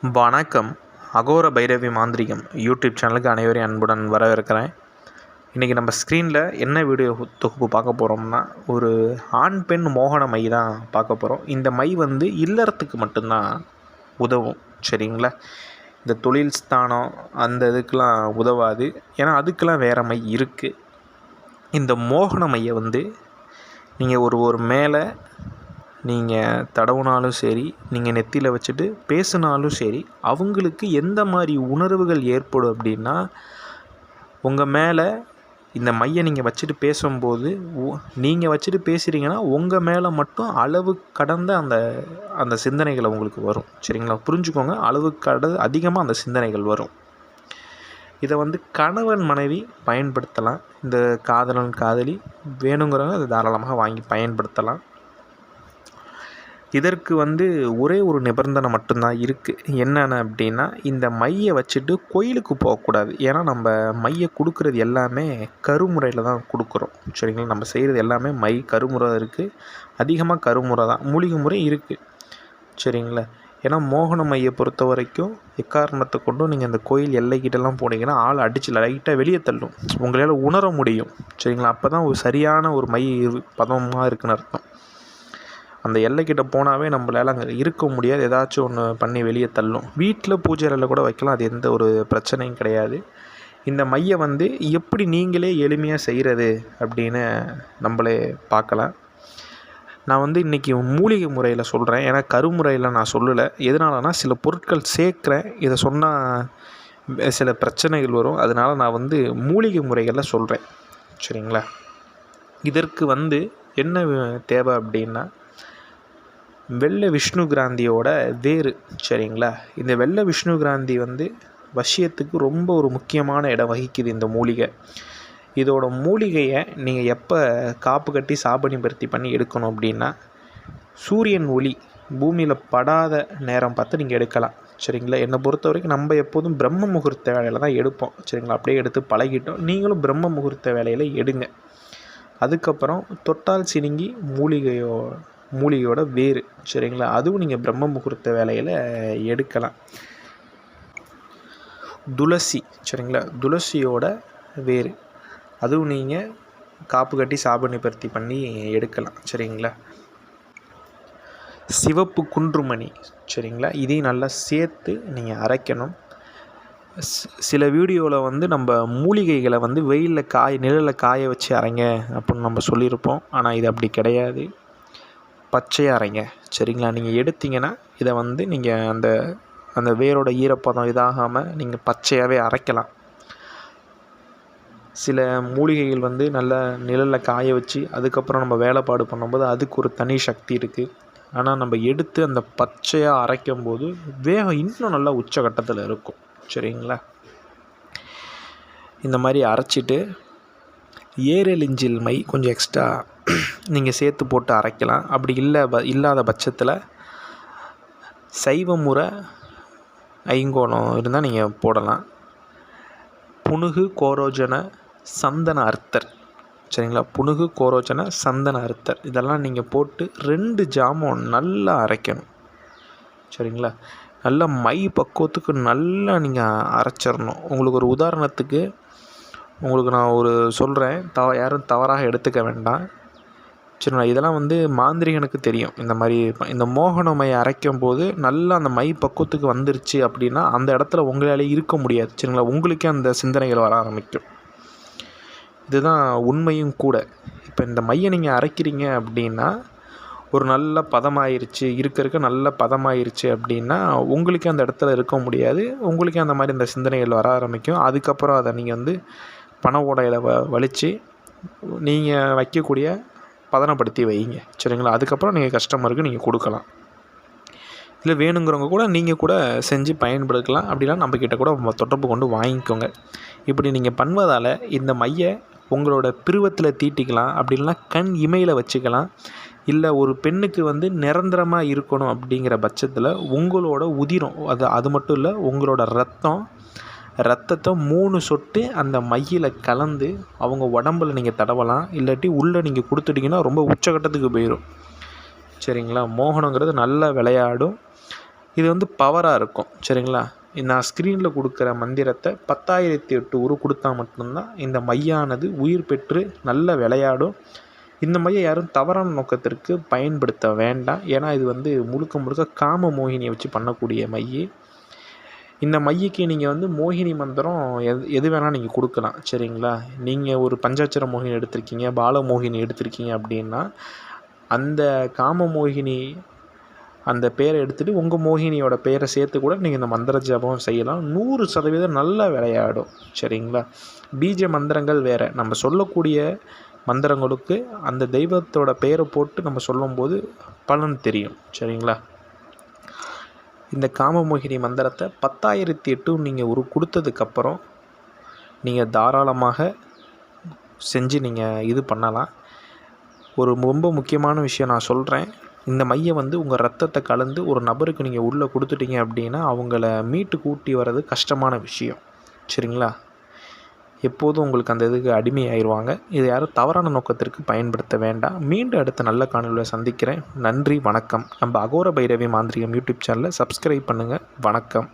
வணக்கம். அகோர பைரவி மாந்திரிகம் யூடியூப் சேனலுக்கு அனைவரையும் அன்புடன் வரவேற்கிறேன். இன்றைக்கி நம்ம ஸ்க்ரீனில் என்ன வீடியோ தொகுப்பு பார்க்க போகிறோம்னா, ஒரு ஆண் பெண் மோகன மை தான் பார்க்க போகிறோம். இந்த மை இல்லறத்துக்கு மட்டும்தான் உதவும், சரிங்களா? இந்த தொழில் ஸ்தானம் அந்த இதுக்கெலாம் உதவாது, ஏன்னா அதுக்கெலாம் வேறு மை இருக்குது. இந்த மோகன மையை நீங்கள் ஒரு மேலே நீங்கள் தடவுனாலும் சரி, நீங்கள் நெத்தியில் வச்சுட்டு பேசினாலும் சரி, அவங்களுக்கு எந்த மாதிரி உணர்வுகள் ஏற்படும் அப்படின்னா, உங்கள் மேலே இந்த மையை நீங்கள் வச்சுட்டு பேசும்போது, நீங்கள் வச்சுட்டு பேசுகிறீங்கன்னா உங்கள் மேலே மட்டும் அளவு கடந்த அந்த அந்த சிந்தனைகள் உங்களுக்கு வரும், சரிங்களா? புரிஞ்சுக்கோங்க, அளவு அதிகமாக அந்த சிந்தனைகள் வரும். இதை கணவன் மனைவி பயன்படுத்தலாம். இந்த காதலன் காதலி வேணுங்கிறவங்க அதை தாராளமாக வாங்கி பயன்படுத்தலாம். இதற்கு ஒரே ஒரு நிபந்தனை மட்டும்தான் இருக்குது. என்னென்ன அப்படின்னா, இந்த மையை வச்சுட்டு கோயிலுக்கு போகக்கூடாது. ஏன்னா நம்ம மையை கொடுக்குறது எல்லாமே கருமுறையில் தான் கொடுக்குறோம், சரிங்களா? நம்ம செய்கிறது எல்லாமே கருமுறை இருக்குது, அதிகமாக கருமுறை தான். மூலிகை முறை இருக்குது, சரிங்களா? ஏன்னா மோகன மையை பொறுத்த வரைக்கும் எக்காரணத்தை கொண்டும் நீங்கள் அந்த கோயில் எல்லைக்கிட்டெல்லாம் போனீங்கன்னா ஆள் அடித்து லைட்டாக வெளியே தள்ளும், உங்களால் உணர முடியும், சரிங்களா? அப்போ தான் ஒரு சரியான ஒரு மை பதமாக இருக்குன்னு அர்த்தம். அந்த எல்லைக்கிட்ட போனாவே நம்மளால் அங்கே இருக்க முடியாது, ஏதாச்சும் ஒன்று பண்ணி வெளியே தள்ளும். வீட்டில் பூஜை அறையில் கூட வைக்கலாம், அது எந்த ஒரு பிரச்சனையும் கிடையாது. இந்த மையை எப்படி நீங்களே எளிமையாக செய்கிறது அப்படின்னு நம்மளே பார்க்கலாம். நான் இன்றைக்கி மூலிகை முறையில் சொல்கிறேன், ஏன்னா கருமுறையில் நான் சொல்லலை. எதனாலனா சில பொருட்கள் சேர்க்குறேன், இதை சொன்னால் சில பிரச்சனைகள் வரும், அதனால் நான் மூலிகை முறைகளில் சொல்கிறேன், சரிங்களா? இதற்கு என்ன தேவை அப்படின்னா, வெள்ளை விஷ்ணு கிராந்தியோட வேறு, சரிங்களா? இந்த வெள்ளை விஷ்ணு கிராந்தி வசியத்துக்கு ரொம்ப ஒரு முக்கியமான இடம் வகிக்குது இந்த மூலிகை. இதோட மூலிகையை நீங்கள் எப்போ காப்பு கட்டி சாபனிபர்த்தி பண்ணி எடுக்கணும் அப்படின்னா, சூரியன் ஒளி பூமியில் படாத நேரம் பார்த்து நீங்கள் எடுக்கலாம், சரிங்களா? என்னை பொறுத்த வரைக்கும் நம்ம எப்போதும் பிரம்ம முகூர்த்த வேலையில் தான் எடுப்போம், சரிங்களா? அப்படியே எடுத்து பழகிட்டோம். நீங்களும் பிரம்ம முகூர்த்த வேலையில் எடுங்க. அதுக்கப்புறம் தொட்டால் சினுங்கி மூலிகையோட வேறு, சரிங்களா? அதுவும் நீங்கள் பிரம்ம முகூர்த்த வேலையில் எடுக்கலாம். துளசி, சரிங்களா? துளசியோட வேறு, அதுவும் நீங்கள் காப்பு கட்டி சாபனிபர்த்தி பண்ணி எடுக்கலாம், சரிங்களா? சிவப்பு குன்றுமணி, சரிங்களா? இதையும் நல்லா சேர்த்து நீங்கள் அரைக்கணும். சில வீடியோவில் நம்ம மூலிகைகளை வெயிலில் நிழலில் காய வச்சு அரைங்க அப்படின்னு நம்ம சொல்லியிருப்போம். ஆனால் இது அப்படி கிடையாது, பச்சையாக அரைங்க, சரிங்களா? நீங்கள் எடுத்தீங்கன்னா இதை நீங்கள் அந்த வேரோட ஈரப்பதம் இதாகாமல் நீங்கள் பச்சையாகவே அரைக்கலாம். சில மூலிகைகள் நல்லா நிழலில் காய வச்சு அதுக்கப்புறம் நம்ம வேலைப்பாடு பண்ணும்போது அதுக்கு ஒரு தனி சக்தி இருக்குது. ஆனால் நம்ம எடுத்து அந்த பச்சையாக அரைக்கும்போது வேகம் இன்னும் நல்லா உச்சகட்டத்தில் இருக்கும், சரிங்களா? இந்த மாதிரி அரைச்சிட்டு ஏரெலிஞ்சில் மை கொஞ்சம் எக்ஸ்ட்ரா நீங்கள் சேர்த்து போட்டு அரைக்கலாம். அப்படி இல்லாத பட்சத்தில் சைவ முறை ஐங்கோணம் இருந்தால் நீங்கள் போடலாம். புனுகு கோரோஜன சந்தன அர்த்தர், சரிங்களா? புனுகு கோரோஜன சந்தன அர்த்தர் இதெல்லாம் நீங்கள் போட்டு 2 ஜாமம் நல்லா அரைக்கணும், சரிங்களா? நல்லா மை பக்குவத்துக்கு நல்லா நீங்கள் அரைச்சிடணும். உங்களுக்கு ஒரு உதாரணத்துக்கு நான் ஒரு சொல்கிறேன், யாரும் தவறாக எடுத்துக்க வேண்டாம், சரிங்களா? இதெல்லாம் மாந்திரிகனுக்கு தெரியும். இந்த மாதிரி இந்த மோகன மையை அரைக்கும் போது நல்லா அந்த மை பக்குவத்துக்கு வந்துருச்சு அப்படின்னா அந்த இடத்துல உங்களாலே இருக்க முடியாது, சரிங்களா? உங்களுக்கே அந்த சிந்தனைகள் வர ஆரம்பிக்கும். இதுதான் உண்மையும் கூட. இப்போ இந்த மையை நீங்கள் அரைக்கிறீங்க அப்படின்னா ஒரு நல்ல பதமாயிருச்சு, இருக்க நல்ல பதமாயிருச்சு அப்படின்னா உங்களுக்கே அந்த இடத்துல இருக்க முடியாது, உங்களுக்கே அந்த மாதிரி இந்த சிந்தனைகள் வர ஆரம்பிக்கும். அதுக்கப்புறம் அதை நீங்கள் பண ஓடையில் வலித்து நீங்கள் வைக்கக்கூடிய பதனப்படுத்தி வைங்க, சரிங்களா? அதுக்கப்புறம் நீங்கள் கஸ்டமருக்கு நீங்கள் கொடுக்கலாம். இல்லை வேணுங்கிறவங்க கூட நீங்கள் கூட செஞ்சு பயன்படுத்தலாம். அப்படிலாம் நம்மக்கிட்ட கூட தொடர்பு கொண்டு வாங்கிக்கோங்க. இப்படி நீங்கள் பண்ணுவதால் இந்த மையை உங்களோட பிருவத்தில் தீட்டிக்கலாம், அப்படி இல்லைனா கண் இமையில் வச்சுக்கலாம். இல்லை ஒரு பெண்ணுக்கு நிரந்தரமாக இருக்கணும் அப்படிங்கிற பட்சத்தில் உங்களோட உதிரம் அது மட்டும் இல்லை, உங்களோட ரத்தத்தை 3 சொட்டு அந்த மையில் கலந்து அவங்க உடம்பில் நீங்கள் தடவலாம். இல்லாட்டி உள்ளே நீங்கள் கொடுத்துட்டிங்கன்னா ரொம்ப உச்சகட்டத்துக்கு போயிடும், சரிங்களா? மோகனங்கிறது நல்லா விளையாடும். இது வந்து பவராக இருக்கும். சரிங்களா? நான் ஸ்க்ரீனில் கொடுக்குற மந்திரத்தை 10,008 உரு கொடுத்தா மட்டும்தான் இந்த மையானது உயிர் பெற்று நல்ல விளையாடும். இந்த மையை யாரும் தவறான நோக்கத்திற்கு பயன்படுத்த வேண்டாம். ஏன்னா இது வந்து முழுக்க முழுக்க காம மோகினியை வச்சு பண்ணக்கூடிய மை. இந்த மையக்கு நீங்கள் வந்து மோகினி மந்திரம் எது வேணால் நீங்கள் கொடுக்கலாம். சரிங்களா? நீங்கள் ஒரு பஞ்சாட்சர மோகினி எடுத்திருக்கீங்க, பால மோகினி எடுத்திருக்கீங்க அப்படின்னா அந்த காம மோகினி அந்த பேரை எடுத்துகிட்டு உங்கள் மோகினியோட பேரை சேர்த்து கூட நீங்கள் இந்த மந்திர ஜபம் செய்யலாம். 100% நல்லா விளையாடும். சரிங்களா? பீஜ மந்திரங்கள் வேறு, நம்ம சொல்லக்கூடிய மந்திரங்களுக்கு அந்த தெய்வத்தோட பெயரை போட்டு நம்ம சொல்லும்போது பலன் தெரியும். சரிங்களா? இந்த காமமோகினி மந்திரத்தை 10,008 நீங்கள் கொடுத்ததுக்கப்புறம் நீங்கள் தாராளமாக செஞ்சு நீங்கள் இது பண்ணலாம். ஒரு ரொம்ப முக்கியமான விஷயம் நான் சொல்கிறேன். இந்த மையை வந்து உங்கள் ரத்தத்தை கலந்து ஒரு நபருக்கு நீங்கள் உள்ளே கொடுத்துட்டீங்க அப்படின்னா அவங்கள மீட்டு கூட்டி வர்றது கஷ்டமான விஷயம். சரிங்களா? எப்போதும் உங்களுக்கு அந்த இதுக்கு அடிமையாயிருவாங்க. இதை யாரும் தவறான நோக்கத்திற்கு பயன்படுத்த வேண்டாம். மீண்டும் அடுத்த நல்ல காணொளியில் சந்திக்கிறேன். நன்றி, வணக்கம். நம்ம அகோர பைரவி மாந்திரிகம் யூடியூப் சேனலை சப்ஸ்கிரைப் பண்ணுங்கள். வணக்கம்.